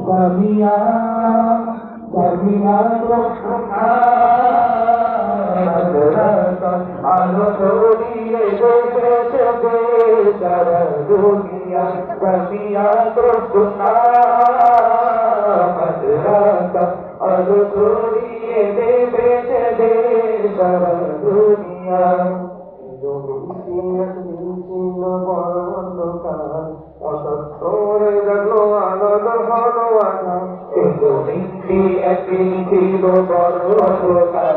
জামিয়া জামিয়া আলো ছড়িয়ে দেশে সারা দুনিয়া জামিয়া সুন্না মাদ্রাসা আলো ছড়িয়ে দেশে সারা দুনিয়া অসত্তরে জাগলো আনন্দ হলো আশা একদিন একদিন ছিল বড় অন্ধকার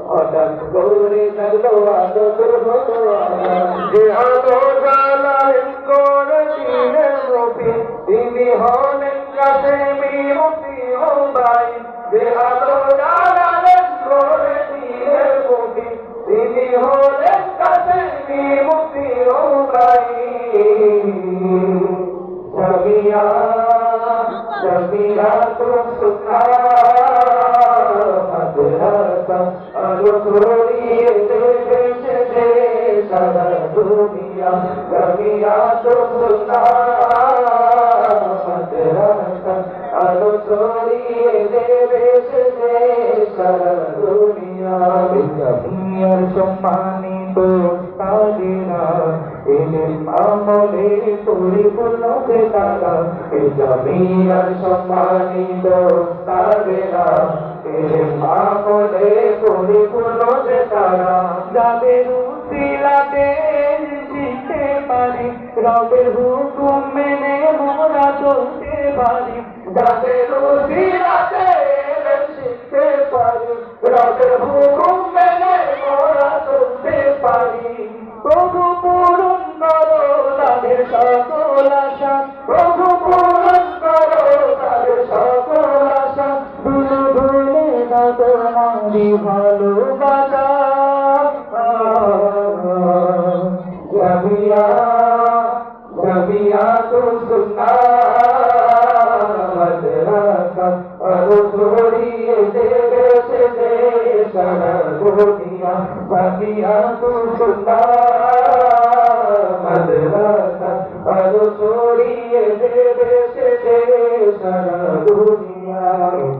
হঠাৎ করে জাগলো আনন্দ হলো আশা যে আলো জ্বালালেন করে দিনের রূপে তিনি হলেন কাসেমি মুফতি ও ভাই যে আলো জ্বালালেন করে দিনের রূপে তিনি হলেন কাসেমি মুফতি ও ভাই জামিয়া জামিয়া সুন্না মাদ্রাসা আলো ছড়িয়ে দেশে সারা দুনিয়া জামিয়া সুন্না মাদ্রাসা আলো ছড়িয়ে দেশে সারা দুনিয়া জামিয়ার সম্মানিত উস্তাদিনা ইলম আমলে পরিপূর্ণ যে তারা জামিয়ার সম্মানিত উস্তাদিনা ইলম আমলে পরিপূর্ণ যে তারা যাদের উসিলাতে শিখতে পারি রবের হুকুম মেনে মোরা চলতে পারি যাদের উসিলাতে শিখতে পারি রবের হুকুম মেনে মোরা চলতে পারি প্রভু পূরণ করো তাদের সকল আশা প্রভু পূরণ করো তাদের সকল আশা ভুলে ভুলে না তোমারি ভালোবাসা জামিয়া জামিয়া সুন্না মাদ্রাসা আলো ছড়িয়ে দেশে সারা দুনিয়া জামিয়া সুন্না মাদ্রাসা আলো ছড়িয়ে দেশে সারা দুনিয়া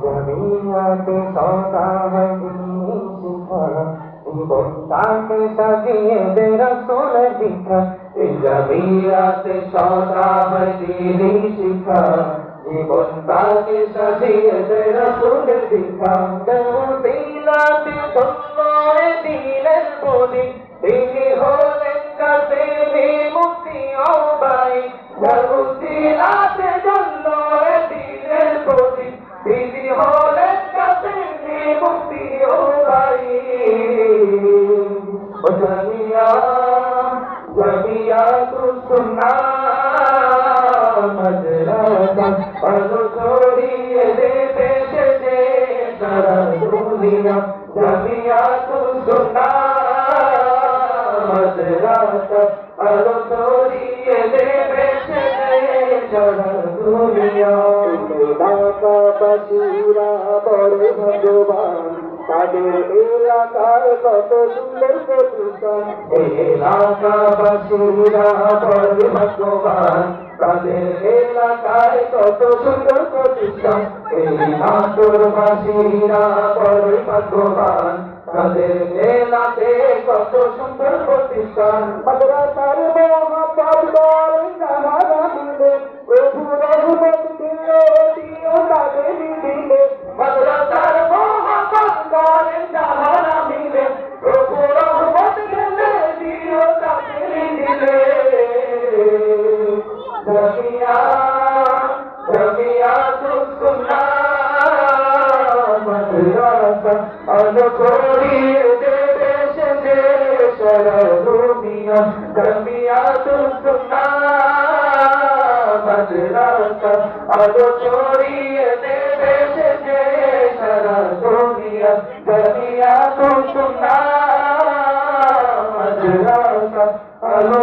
জামিয়াতে সদা হয় শিখা জীবনটাকে সাজিয়ে দে রাসূল শিখা জামিয়াতে সদা হয় শিখা জীবনটাকে সাজিয়ে দে রাসূল শিখা উসিলাতে তোমরা দিনের প্রদীপ তিনি হলেন কাসেমি মুফতি ও ভাই উসিলাতে তোমরা দিনের প্রদীপ তিনি হলেন কাসেমি মুফতি ও ভাই জামিয়া জামিয়া সুন্না মাদ্রাসা আলো ছড়িয়ে দেশে সারা দুনিয়া জামিয়া সুন্না মাদ্রাসা আলো ছড়িয়ে দেশে সারা দুনিয়া এলাকাবাসীরা বড় ভাগ্যবান তাদের এলাকার কত সুন্দর প্রতিষ্ঠান এলাকাবাসীরা বড় ভাগ্যবান তাদের এলাকায় কত সুন্দর প্রতিষ্ঠান এই নাটোরবাসীরা বড় ভাগ্যবান তাদের এলাকায় কত সুন্দর প্রতিষ্ঠান মাদ্রাসার মহাপাল করেন যাহারা মিলে প্রভু রহমত দিও দিও তাদের দিলে মাদ্রাসার মহাপাল করেন যাহারা মিলে প্রভু রহমত দিও তাদের দিলে জামিয়া জামিয়া সুন্না মাদ্রাসা আলো ছড়িয়ে দেশে সারা দুনিয়া জামিয়া সুন্না মাদ্রাসা আলো ছড়িয়ে দেশে সারা দুনিয়া জামিয়া সুন্না মাদ্রাসা আলো